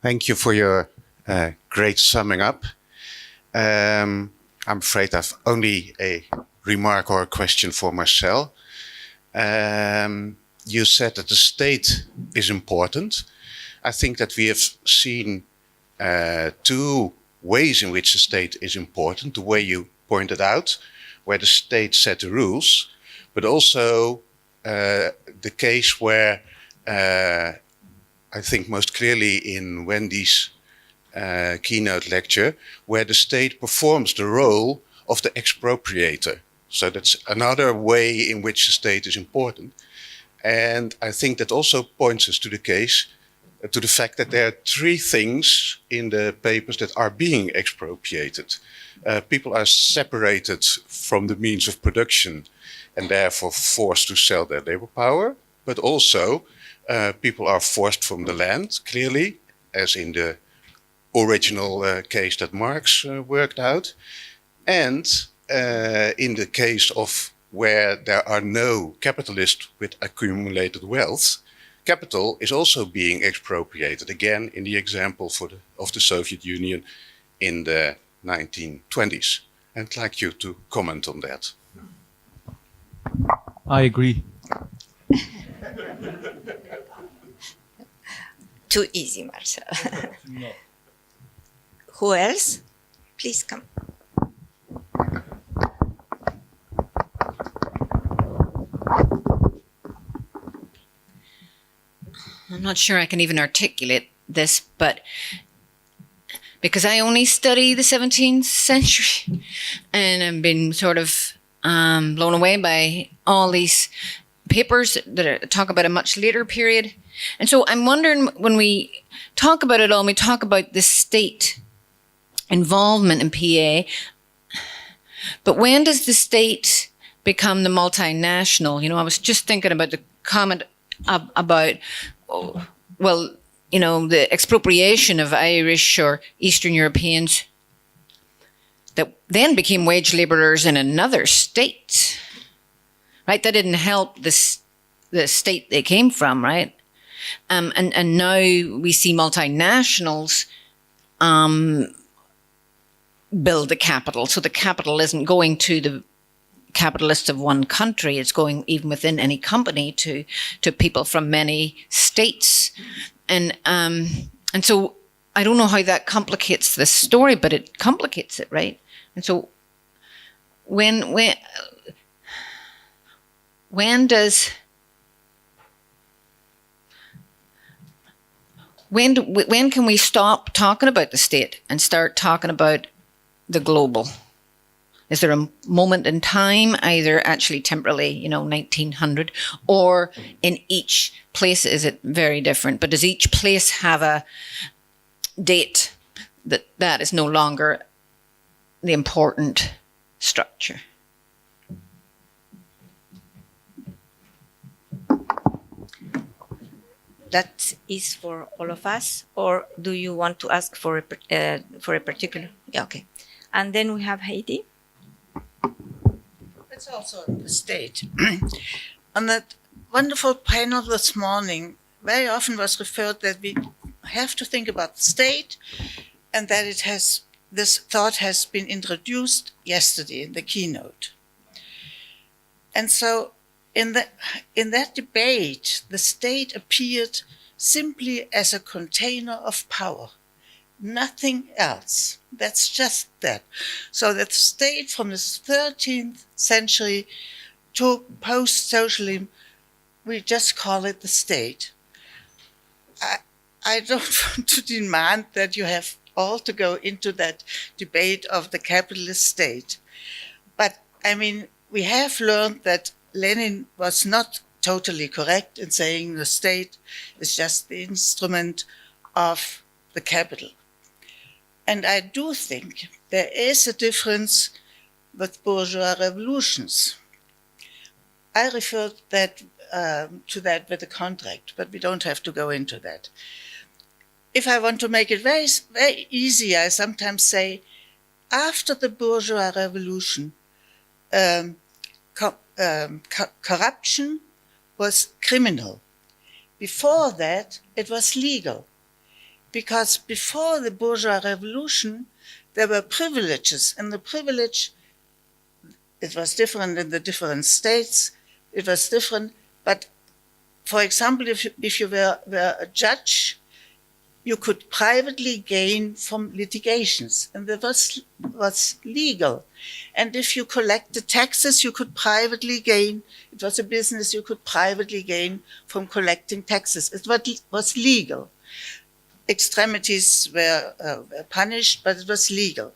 Thank you for your great summing up. I'm afraid I've only a remark or a question for Marcel. You said that the state is important. I think that we have seen two ways in which the state is important. The way you pointed out, where the state set the rules, but also the case where I think most clearly in Wendy's keynote lecture, where the state performs the role of the expropriator. So that's another way in which the state is important. And I think that also points us to the case, to the fact that there are three things in the papers that are being expropriated. People are separated from the means of production and therefore forced to sell their labor power, but also people are forced from the land, clearly, as in the original case that Marx worked out. And in the case of where there are no capitalists with accumulated wealth, capital is also being expropriated, again in the example of the Soviet Union in the 1920s. I'd like you to comment on that. I agree. Too easy, Marcel. Who else? Please come. I'm not sure I can even articulate this, but because I only study the 17th century and I've been sort of blown away by all these papers that talk about a much later period. And so I'm wondering, when we talk about it all, we talk about the state involvement in PA, but when does the state become the multinational? You know, I was just thinking about the comment about, well, you know, the expropriation of Irish or Eastern Europeans that then became wage laborers in another state, right? That didn't help the state they came from, right? And now we see multinationals build the capital. So the capital isn't going to the capitalists of one country. It's going even within any company to people from many states. And so I don't know how that complicates the story, but it complicates it, right? And so when can we stop talking about the state and start talking about the global? Is there a moment in time, either actually temporarily, you know, 1900, or in each place is it very different? But does each place have a date that is no longer the important structure? That is for all of us, or do you want to ask for a particular? Yeah, okay. And then we have Heidi. It's also the state. On that wonderful panel this morning, very often was referred that we have to think about the state, and that this thought has been introduced yesterday in the keynote. And so in that debate, the state appeared simply as a container of power, nothing else. That's just that. So that state from the 13th century to post-socialism, we just call it the state. I don't want to demand that you have all to go into that debate of the capitalist state. But I mean, we have learned that Lenin was not totally correct in saying the state is just the instrument of the capital. And I do think there is a difference with bourgeois revolutions. I referred to that with the contract, but we don't have to go into that. If I want to make it very, very easy, I sometimes say, after the bourgeois revolution, corruption was criminal. Before that, it was legal. because before the bourgeois revolution, there were privileges, and the privilege, it was different in the different states, it was different, but for example, if you were a judge, you could privately gain from litigations, and that was legal. And if you collected taxes, you could privately gain. It was a business you could privately gain from collecting taxes. It was legal. Extremities were punished, but it was legal.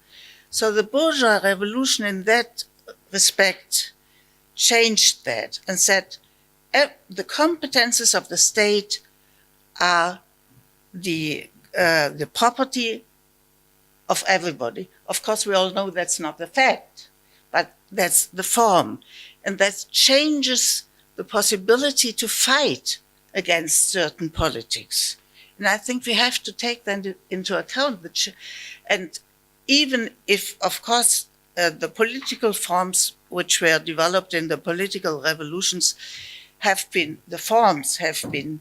So the bourgeois revolution in that respect changed that and said the competences of the state are the property of everybody. Of course, we all know that's not the fact, but that's the form. And that changes the possibility to fight against certain politics. And I think we have to take that into account. And even if, of course, the political forms which were developed in the political revolutions the forms have been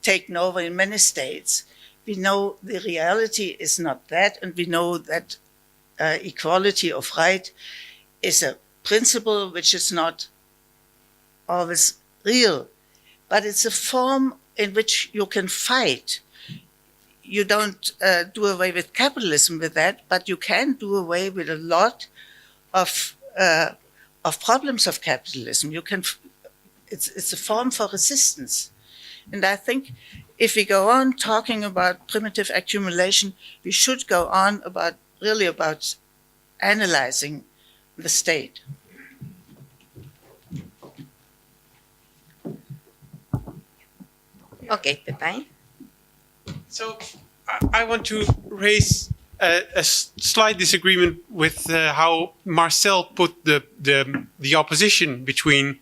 taken over in many states. We know the reality is not that, and we know that equality of right is a principle which is not always real, but it's a form in which you can fight. You don't do away with capitalism with that, but you can do away with a lot of problems of capitalism. It's a form for resistance. And I think if we go on talking about primitive accumulation, we should go on about analyzing the state. Okay, Pepijn. So I want to raise a slight disagreement with how Marcel put the opposition between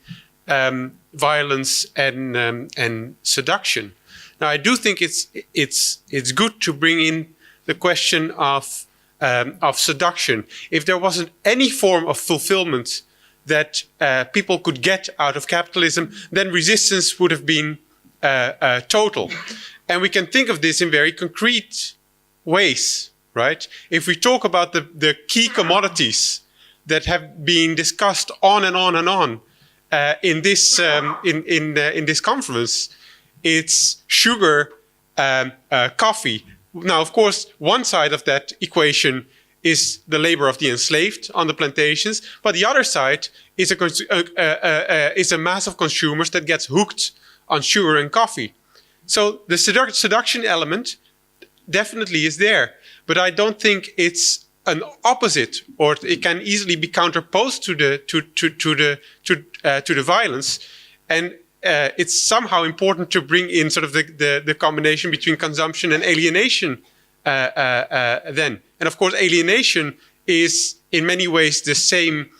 violence and seduction. Now, I do think it's good to bring in the question of seduction. If there wasn't any form of fulfillment that people could get out of capitalism, then resistance would have been total. And we can think of this in very concrete ways, right? If we talk about the key commodities that have been discussed on and on and on in this conference, it's sugar, coffee. Now, of course, one side of that equation is the labor of the enslaved on the plantations, but the other side is a mass of consumers that gets hooked on sugar and coffee. So the seduction element definitely is there, but I don't think it's an opposite, or it can easily be counterposed to the violence. And it's somehow important to bring in sort of the combination between consumption and alienation then. And of course, alienation is in many ways the same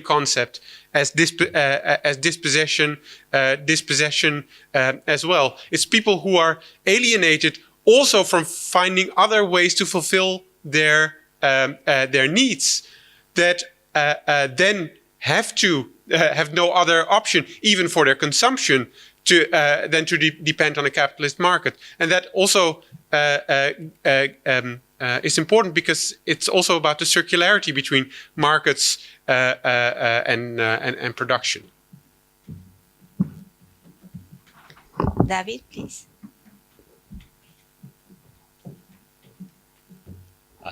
concept as dispossession as well. It's people who are alienated also from finding other ways to fulfill their needs, that then have to have no other option, even for their consumption, than to depend on a capitalist market. And that also is important because it's also about the circularity between markets and production. David, please.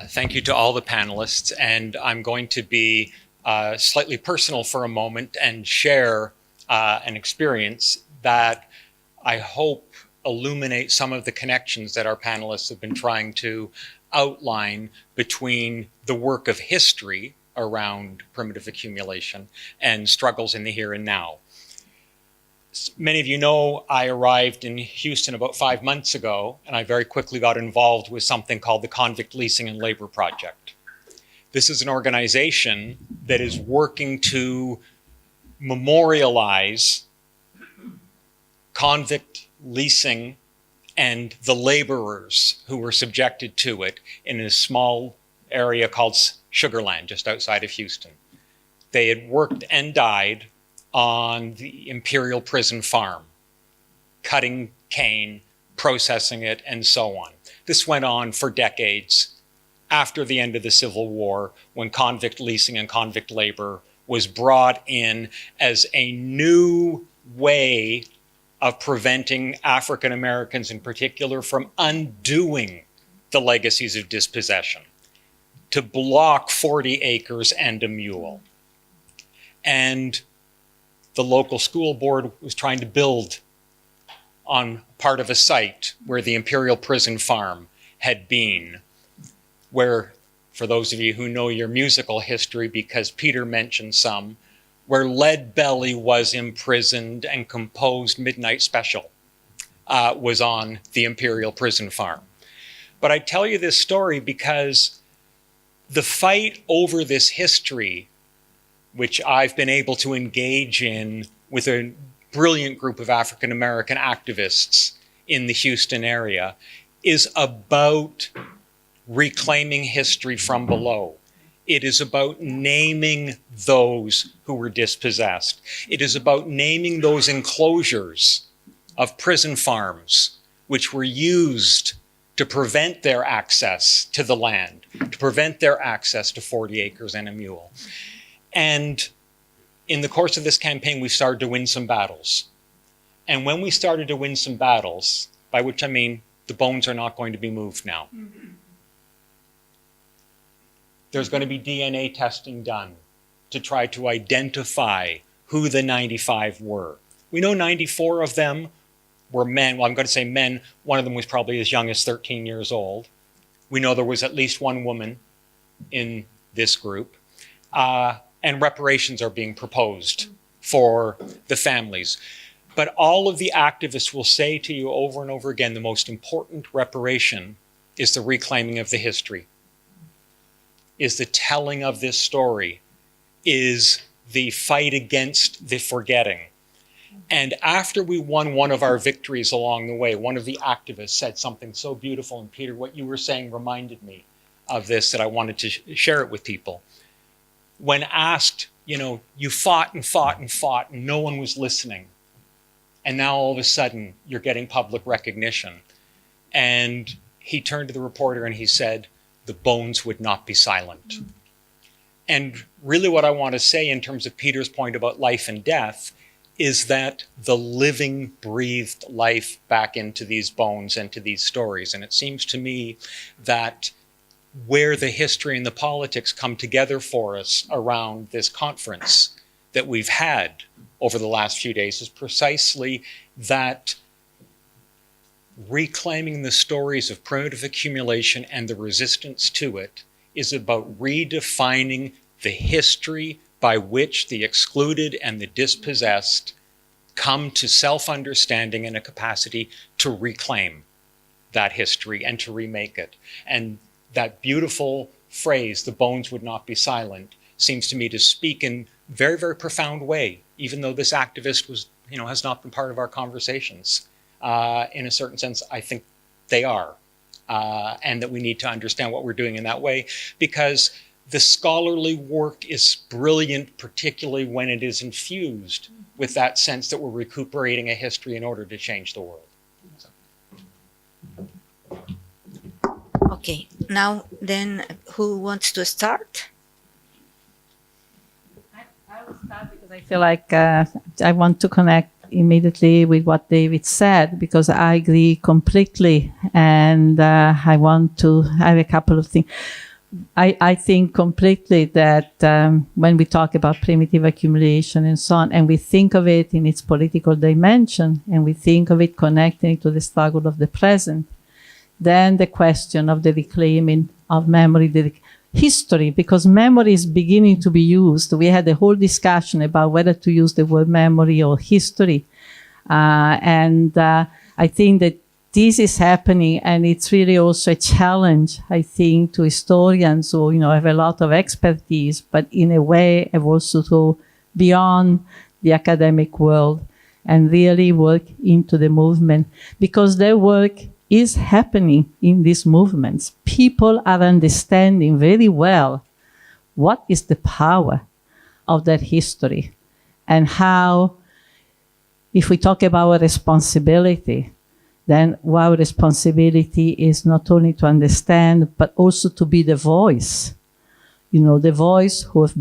Thank you to all the panelists, and I'm going to be slightly personal for a moment and share an experience that I hope illuminate some of the connections that our panelists have been trying to outline between the work of history around primitive accumulation and struggles in the here and now. Many of you know I arrived in Houston about 5 months ago, and I very quickly got involved with something called the Convict Leasing and Labor Project. This is an organization that is working to memorialize convict leasing and the laborers who were subjected to it in a small area called Sugarland, just outside of Houston. They had worked and died on the Imperial Prison Farm, cutting cane, processing it, and so on. This went on for decades after the end of the Civil War, when convict leasing and convict labor was brought in as a new way of preventing African Americans in particular from undoing the legacies of dispossession, to block 40 acres and a mule. And the local school board was trying to build on part of a site where the Imperial Prison Farm had been, where, for those of you who know your musical history, because Peter mentioned some, where Lead Belly was imprisoned and composed Midnight Special was on the Imperial Prison Farm. But I tell you this story because the fight over this history, which I've been able to engage in with a brilliant group of African American activists in the Houston area, is about reclaiming history from below. It is about naming those who were dispossessed. It is about naming those enclosures of prison farms which were used to prevent their access to the land, to prevent their access to 40 acres and a mule. And in the course of this campaign, we started to win some battles. And when we started to win some battles, by which I mean the bones are not going to be moved now. There's going to be DNA testing done to try to identify who the 95 were. We know 94 of them were men. Well, I'm going to say men. One of them was probably as young as 13 years old. We know there was at least one woman in this group. And reparations are being proposed for the families. But all of the activists will say to you over and over again, the most important reparation is the reclaiming of the history, is the telling of this story, is the fight against the forgetting. And after we won one of our victories along the way, one of the activists said something so beautiful. And Peter, what you were saying reminded me of this, that I wanted to share it with people. When asked, you fought and fought and fought and no one was listening. And now all of a sudden you're getting public recognition. And he turned to the reporter and he said, the bones would not be silent. And really what I want to say in terms of Peter's point about life and death is that the living breathed life back into these bones and to these stories. And it seems to me that where the history and the politics come together for us around this conference that we've had over the last few days is precisely that reclaiming the stories of primitive accumulation and the resistance to it is about redefining the history by which the excluded and the dispossessed come to self-understanding and a capacity to reclaim that history and to remake it. And that beautiful phrase, the bones would not be silent, seems to me to speak in a very, very profound way, even though this activist was, has not been part of our conversations. In a certain sense, I think they are. And that we need to understand what we're doing in that way, because the scholarly work is brilliant, particularly when it is infused with that sense that we're recuperating a history in order to change the world. Okay, now then, who wants to start? I will start because I feel like I want to connect immediately with what David said, because I agree completely. And I have a couple of things. I think completely that when we talk about primitive accumulation and so on, and we think of it in its political dimension, and we think of it connecting to the struggle of the present, then the question of the reclaiming of memory, the history, because memory is beginning to be used. We had a whole discussion about whether to use the word memory or history. And I think that this is happening, and it's really also a challenge, I think, to historians who, have a lot of expertise, but in a way have also to go beyond the academic world and really work into the movement, because their work is happening in these movements. People are understanding very well what is the power of that history, and how, if we talk about responsibility, then our responsibility is not only to understand, but also to be the voice. The voice of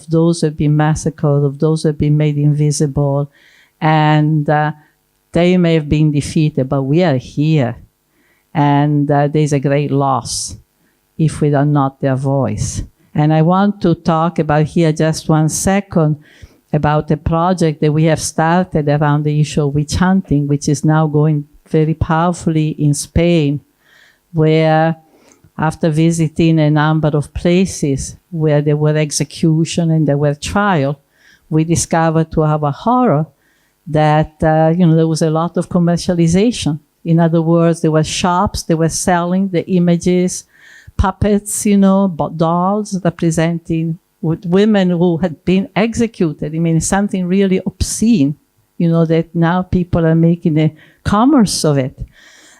those who have been massacred, of those who have been made invisible, and they may have been defeated, but we are here. And there's a great loss if we are not their voice. And I want to talk about here just 1 second about a project that we have started around the issue of witch hunting, which is now going very powerfully in Spain, where after visiting a number of places where there were execution and there were trial, we discovered to our horror that there was a lot of commercialization. In other words, there were shops that were selling the images, puppets, dolls representing women who had been executed. I mean, something really obscene, that now people are making a commerce of it,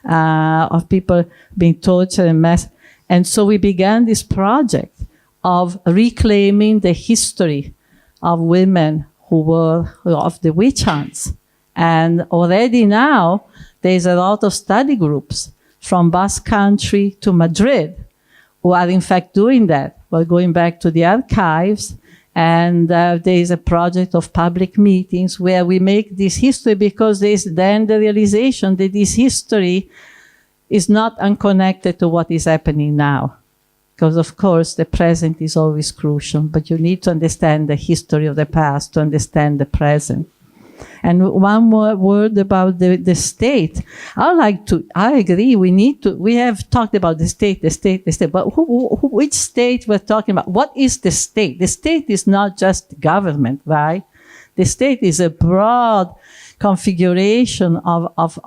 of people being tortured and massacred. And so we began this project of reclaiming the history of women who were of the witch hunts. And already now, there's a lot of study groups from Basque Country to Madrid who are in fact doing that. We're going back to the archives, and there is a project of public meetings where we make this history, because there's then the realization that this history is not unconnected to what is happening now. Because of course the present is always crucial, but you need to understand the history of the past to understand the present. And one more word about the state. I agree, we have talked about the state, but which state we're talking about? What is the state? The state is not just government, right? The state is a broad configuration of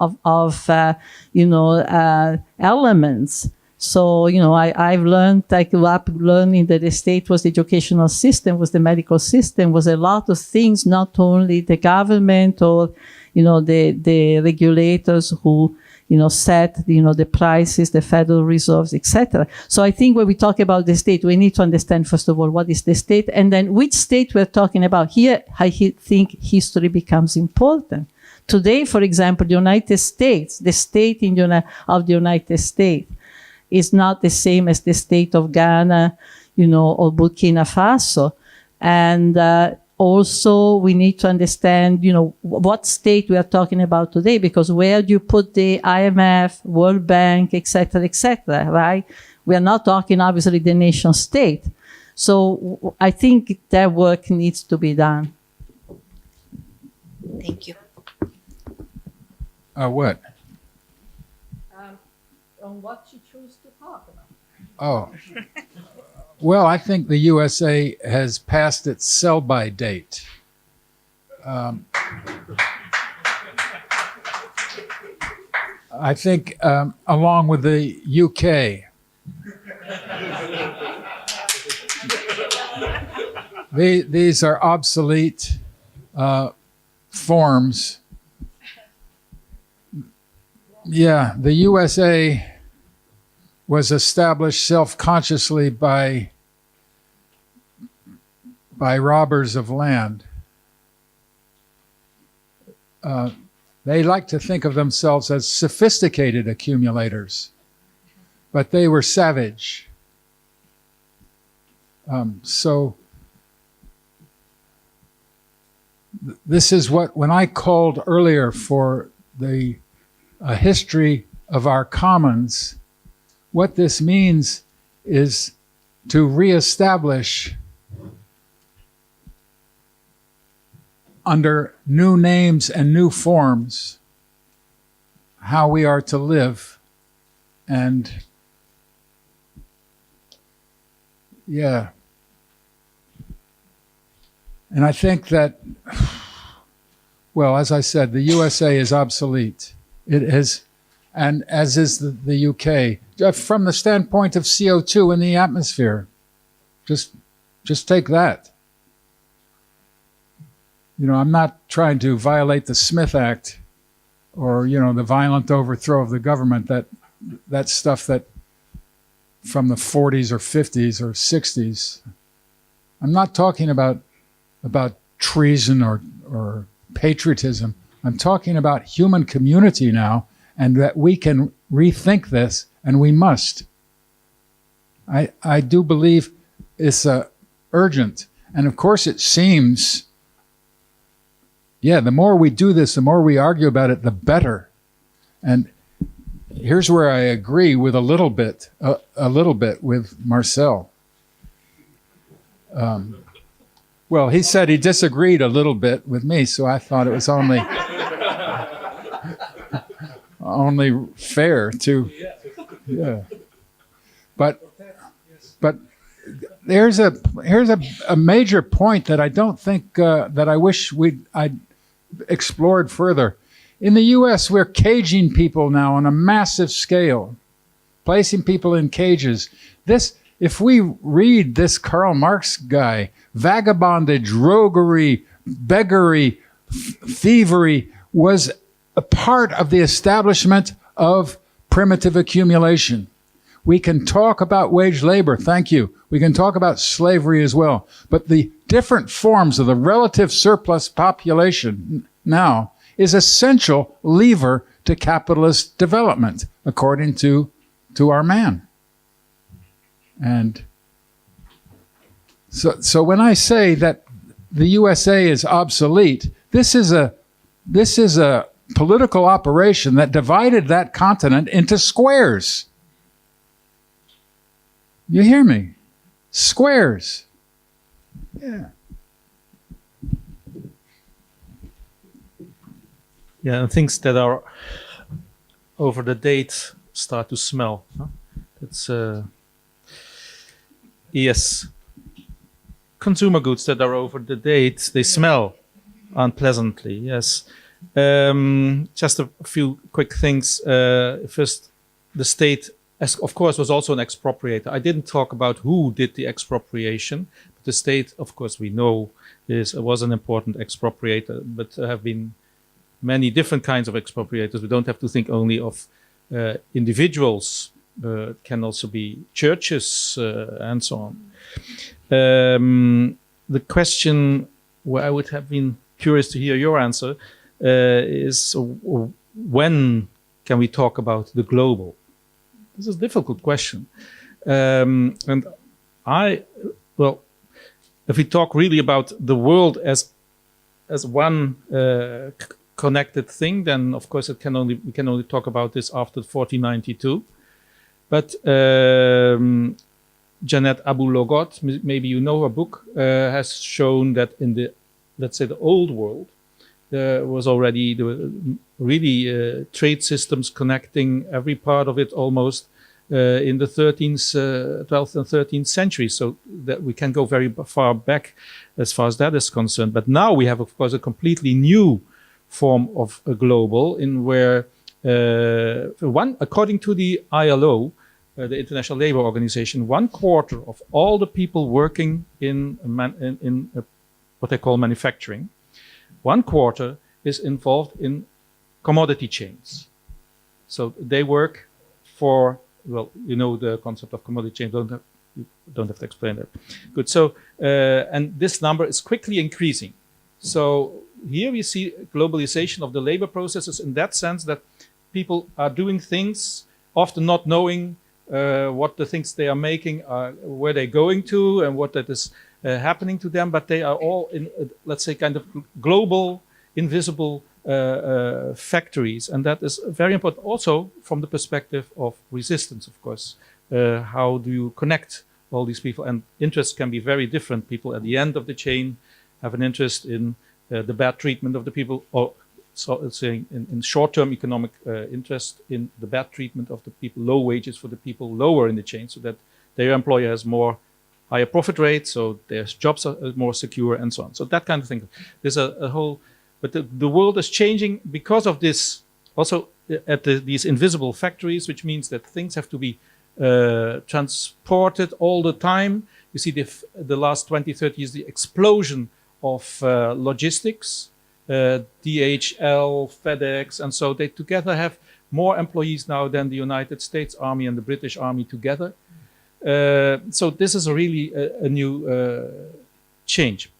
elements. So, I've learned, I grew up learning that the state was the educational system, was the medical system, was a lot of things, not only the government or, the regulators who, set, the prices, the Federal Reserves, etc. So I think when we talk about the state, we need to understand, first of all, what is the state, and then which state we're talking about. Here, I think history becomes important. Today, for example, the United States, the state of the United States, is not the same as the state of Ghana, or Burkina Faso. And also we need to understand, what state we are talking about today, because where do you put the IMF, World Bank, et cetera, right? We are not talking, obviously, the nation state. So I think that work needs to be done. Thank you. What? On what you choose to talk about. Oh. Well, I think the USA has passed its sell-by date. I think along with the UK. These are obsolete forms. Yeah, the USA was established self-consciously by robbers of land. They like to think of themselves as sophisticated accumulators, but they were savage. So this is what, when I called earlier for a history of our commons, what this means is to reestablish under new names and new forms how we are to live. And yeah. And I think that, well, as I said, the USA is obsolete. It is, and as is the UK. From the standpoint of CO2 in the atmosphere, just take that. I'm not trying to violate the Smith Act or, the violent overthrow of the government, that stuff that from the 40s or 50s or 60s. I'm not talking about treason or patriotism. I'm talking about human community now and that we can rethink this, and we must. I do believe it's urgent. And of course it seems, the more we do this, the more we argue about it, the better. And here's where I agree with a little bit with Marcel. Well, he said he disagreed a little bit with me, so I thought it was only fair to, But here's a major point that I don't think that I wish I'd explored further. In the U.S., we're caging people now on a massive scale, placing people in cages. If we read this Karl Marx guy, vagabondage, roguery, beggary, thievery was a part of the establishment of primitive accumulation. We can talk about wage labor, thank you. We can talk about slavery as well. But the different forms of the relative surplus population now is essential lever to capitalist development, according to our man. And so when I say that the USA is obsolete, this is a political operation that divided that continent into squares. You hear me? Squares. Yeah. Yeah, and things that are over the date start to smell. Huh? It's yes. Consumer goods that are over the date, they smell unpleasantly. Yes. Just a few quick things. First, the state, of course, was also an expropriator. I didn't talk about who did the expropriation. But the state, of course, we know was an important expropriator, but there have been many different kinds of expropriators. We don't have to think only of individuals. It can also be churches and so on. The question where I would have been curious to hear your answer is when can we talk about the global? This is a difficult question. And if we talk really about the world as one connected thing, then of course we can only talk about this after 1492. But Janet Abu-Logot, maybe you know her book, has shown that in the, let's say, the old world, there were really trade systems connecting every part of it almost in the 12th and 13th century. So that we can go very far back as far as that is concerned. But now we have, of course, a completely new form of a global in where according to the ILO, the International Labour Organization, 1/4 of all the people working in what they call manufacturing, 1/4 is involved in commodity chains. So they work for, well, you know the concept of commodity chain, you don't have to explain that. Good, so, and this number is quickly increasing. So here we see globalization of the labor processes in that sense that people are doing things, often not knowing what the things they are making are, where they're going to, and what that is happening to them. But they are all in, let's say, kind of global, invisible factories, and that is very important. Also, from the perspective of resistance, of course, how do you connect all these people? And interests can be very different. People at the end of the chain have an interest in the bad treatment of the people, or so saying in short-term economic interest in the bad treatment of the people, low wages for the people lower in the chain, so that their employer has higher profit rates, so their jobs are more secure, and so on. So that kind of thing. There's a whole, but the world is changing because of this. Also, at these invisible factories, which means that things have to be transported all the time. You see the last 20, 30 years, the explosion of logistics. DHL, FedEx, and so they together have more employees now than the United States Army and the British Army together. So this is really a new change.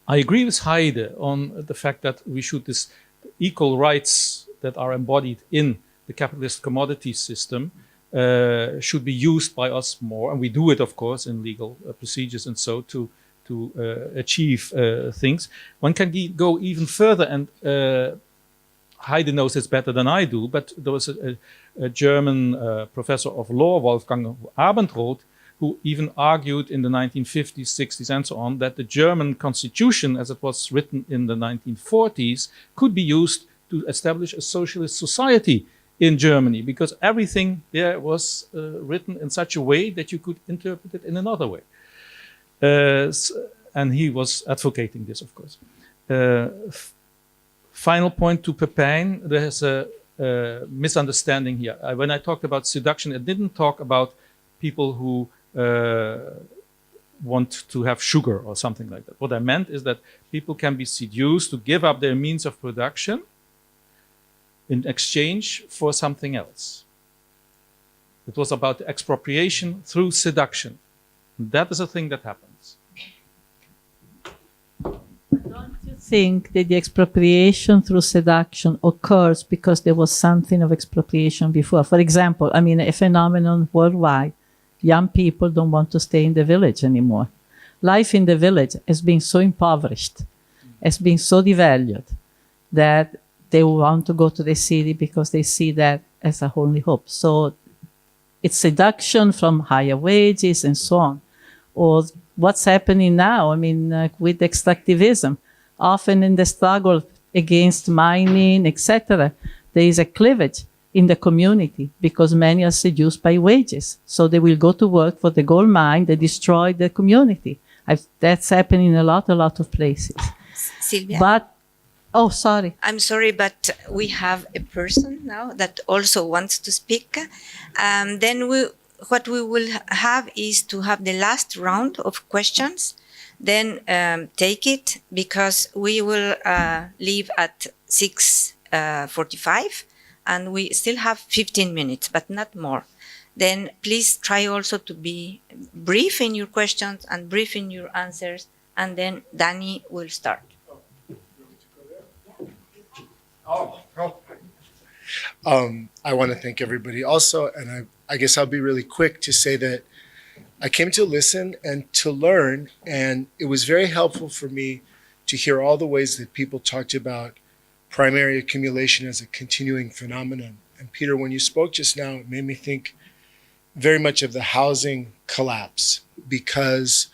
I agree with Heide on the fact that we should this equal rights that are embodied in the capitalist commodity system should be used by us more, and we do it, of course, in legal procedures and so to achieve things. One can go even further, and Heide knows this better than I do, but there was a German professor of law, Wolfgang Abendroth, who even argued in the 1950s, 60s, and so on, that the German constitution, as it was written in the 1940s, could be used to establish a socialist society in Germany, because everything there was written in such a way that you could interpret it in another way. And he was advocating this, of course. Final point to Pepijn, there's a misunderstanding here. When I talked about seduction, I didn't talk about people who want to have sugar or something like that. What I meant is that people can be seduced to give up their means of production in exchange for something else. It was about expropriation through seduction. That is a thing that happens. Don't you think that the expropriation through seduction occurs because there was something of expropriation before? For example, I mean, a phenomenon worldwide. Young people don't want to stay in the village anymore. Life in the village has been so impoverished, has been so devalued, that they want to go to the city because they see that as a only hope. So it's seduction from higher wages and so on. Or what's happening now, I mean, with extractivism, often in the struggle against mining, etc., there is a cleavage in the community because many are seduced by wages. So they will go to work for the gold mine, they destroy the community. That's happening in a lot of places. Silvia? But, oh, sorry. I'm sorry, but we have a person now that also wants to speak. Then what we will have is to have the last round of questions. Then take it, because we will leave at 6:45, and we still have 15 minutes, but not more. Then please try also to be brief in your questions and brief in your answers, and then Danny will start. I want to thank everybody also, and I guess I'll be really quick to say that I came to listen and to learn, and it was very helpful for me to hear all the ways that people talked about primary accumulation as a continuing phenomenon. And Peter, when you spoke just now, it made me think very much of the housing collapse, because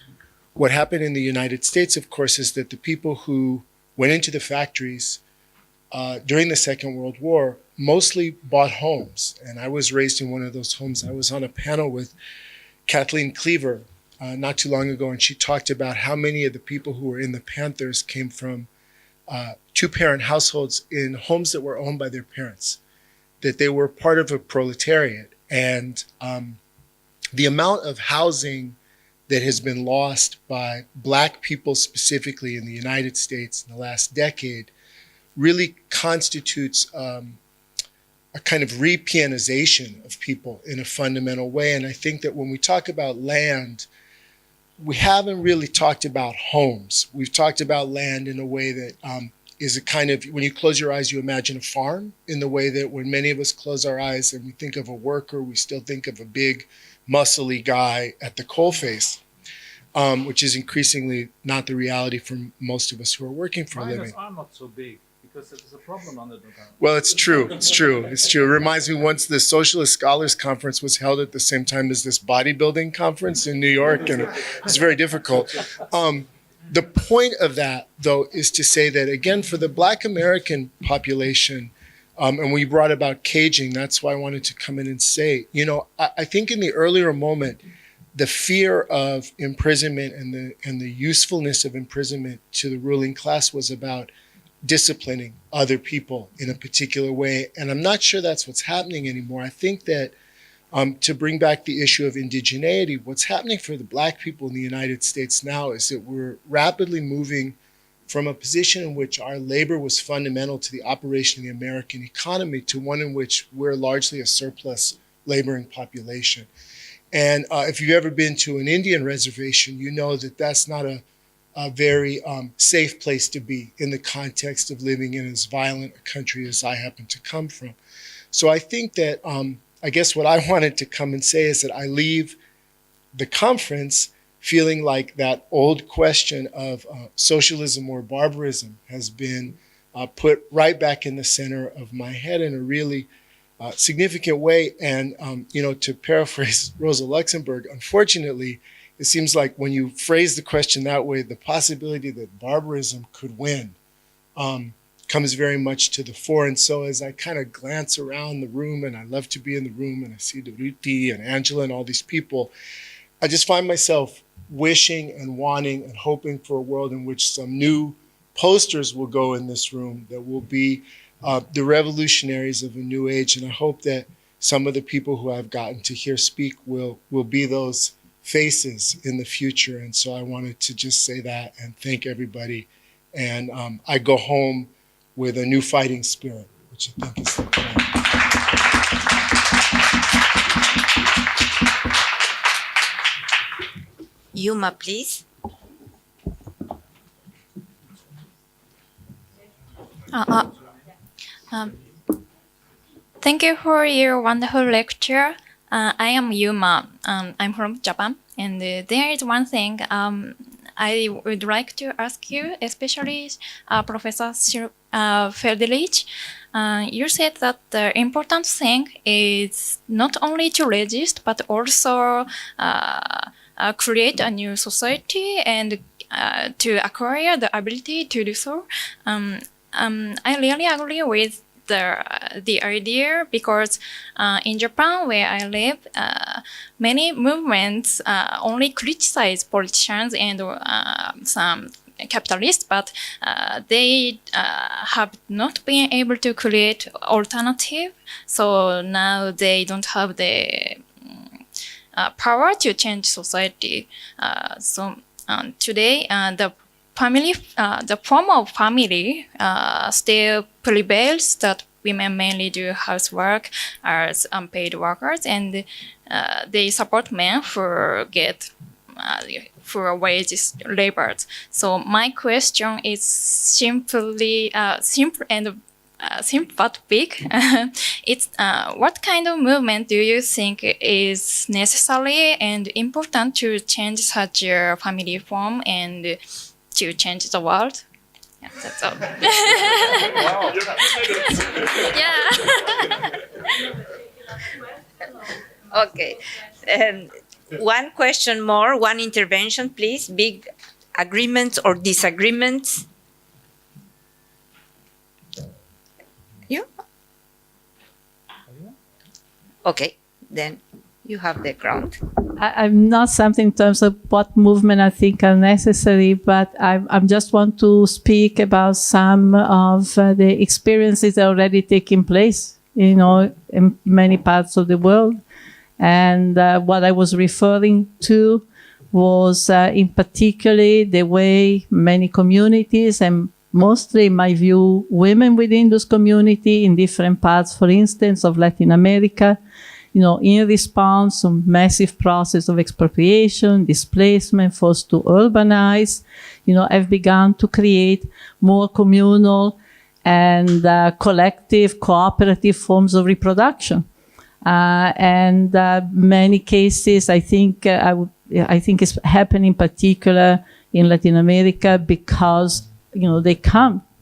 what happened in the United States, of course, is that the people who went into the factories during the Second World War mostly bought homes. And I was raised in one of those homes. I was on a panel with Kathleen Cleaver not too long ago, and she talked about how many of the people who were in the Panthers came from two-parent households in homes that were owned by their parents, that they were part of a proletariat. And the amount of housing that has been lost by Black people specifically in the United States in the last decade really constitutes a kind of re-pianization of people in a fundamental way. And I think that when we talk about land, we haven't really talked about homes. We've talked about land in a way that is a kind of, when you close your eyes, you imagine a farm, in the way that when many of us close our eyes and we think of a worker, we still think of a big, muscly guy at the coalface, which is increasingly not the reality for most of us who are working for a living. Miners are not so big, because it is a problem on the Dugan. Well, it's true. It's true. It's true. It reminds me, once the Socialist Scholars Conference was held at the same time as this bodybuilding conference in New York, and it was very difficult. The point of that, though, is to say that, again, for the Black American population, and we brought about caging, that's why I wanted to come in and say, you know, I think in the earlier moment, the fear of imprisonment and the usefulness of imprisonment to the ruling class was about disciplining other people in a particular way. And I'm not sure that's what's happening anymore. I think that to bring back the issue of indigeneity, what's happening for the Black people in the United States now is that we're rapidly moving from a position in which our labor was fundamental to the operation of the American economy to one in which we're largely a surplus laboring population. And if you've ever been to an Indian reservation, you know that that's not a a very safe place to be in the context of living in as violent a country as I happen to come from. So I think that, I guess what I wanted to come and say is that I leave the conference feeling like that old question of socialism or barbarism has been put right back in the center of my head in a really significant way. And, to paraphrase Rosa Luxemburg, unfortunately, it seems like when you phrase the question that way, the possibility that barbarism could win comes very much to the fore. And so as I kind of glance around the room, and I love to be in the room, and I see Duruti and Angela and all these people, I just find myself wishing and wanting and hoping for a world in which some new posters will go in this room that will be the revolutionaries of a new age. And I hope that some of the people who I've gotten to hear speak will be those faces in the future. And so I wanted to just say that and thank everybody. And I go home with a new fighting spirit, which I think is the point. Yuma, please. Thank you for your wonderful lecture. I am Yuma. I'm from Japan, and there is one thing I would like to ask you, especially Professor Friedrich. You said that the important thing is not only to resist, but also create a new society and to acquire the ability to do so. I really agree with the idea because in Japan, where I live, many movements only criticize politicians and some capitalists, but they have not been able to create alternative. So now they don't have the power to change society. So today, the form of family still prevails, that women mainly do housework as unpaid workers, and they support men for wages labors. So my question is simple but big. It's what kind of movement do you think is necessary and important to change such a family form and to change the world? Yeah, that's all. Yeah. Okay. One question more, one intervention, please. Big agreements or disagreements? You? Okay, then you have the ground. I'm not something in terms of what movement I think are necessary, but I just want to speak about some of the experiences that are already taking place, in many parts of the world. And what I was referring to was in particular the way many communities, and mostly in my view, women within those communities in different parts, for instance, of Latin America, in response to massive process of expropriation, displacement, forced to urbanize, have begun to create more communal and collective, cooperative forms of reproduction. And many cases, I think it's happening in particular in Latin America because,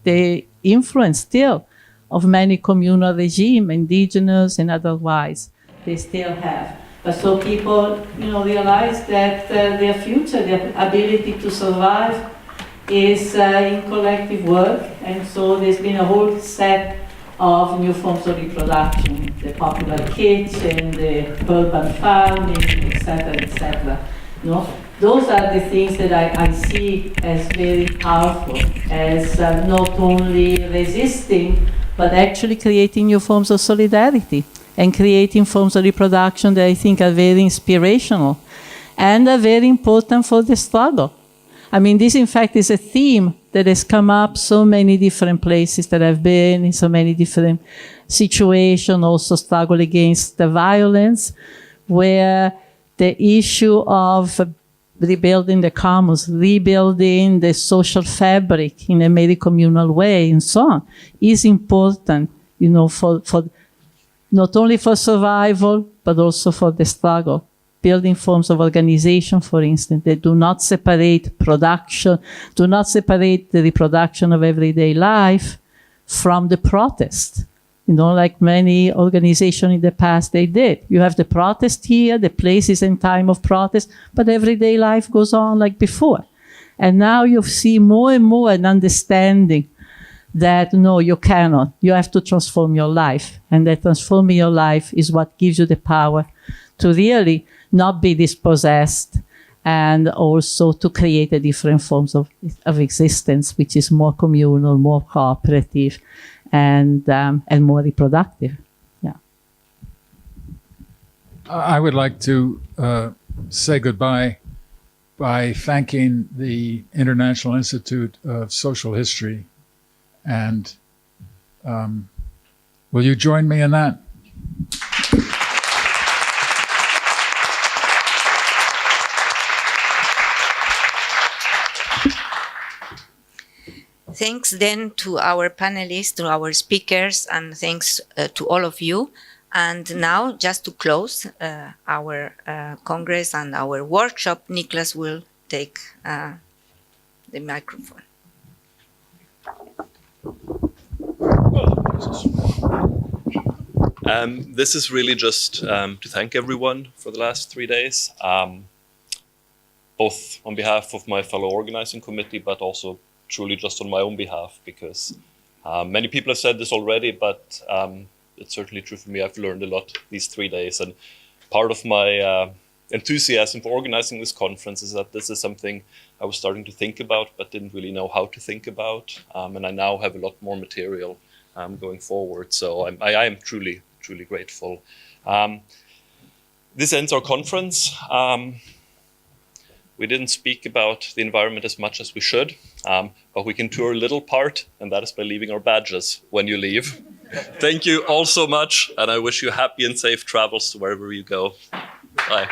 they influence still of many communal regime, indigenous and otherwise. They still have. But so people, realize that their future, their ability to survive is in collective work. And so there's been a whole set of new forms of reproduction, the popular kitchen, the urban farming, etc., etc. Those are the things that I see as very powerful, as not only resisting, but actually creating new forms of solidarity and creating forms of reproduction that I think are very inspirational and are very important for the struggle. I mean, this in fact is a theme that has come up so many different places that I've been in, so many different situations, also struggle against the violence, where the issue of rebuilding the commons, rebuilding the social fabric in a very communal way, and so on, is important, for not only for survival, but also for the struggle. Building forms of organization, for instance, that do not separate production, do not separate the reproduction of everyday life from the protest. Like many organizations in the past, they did. You have the protest here, the places and time of protest, but everyday life goes on like before. And now you see more and more an understanding that no, you cannot. You have to transform your life. And that transforming your life is what gives you the power to really not be dispossessed, and also to create a different forms of existence, which is more communal, more cooperative, and more reproductive. Yeah. I would like to say goodbye by thanking the International Institute of Social History. And will you join me in that? Thanks then to our panelists, to our speakers, and thanks to all of you. And now, just to close our Congress and our workshop, Niklas will take the microphone. This is really just to thank everyone for the last 3 days, both on behalf of my fellow organizing committee, but also truly just on my own behalf, because many people have said this already, but it's certainly true for me. I've learned a lot these 3 days, and part of my enthusiasm for organizing this conference is that this is something I was starting to think about, but didn't really know how to think about, and I now have a lot more material going forward. So I am truly, truly grateful. This ends our conference. We didn't speak about the environment as much as we should, but we can do a little part, and that is by leaving our badges when you leave. Thank you all so much, and I wish you happy and safe travels to wherever you go. Bye.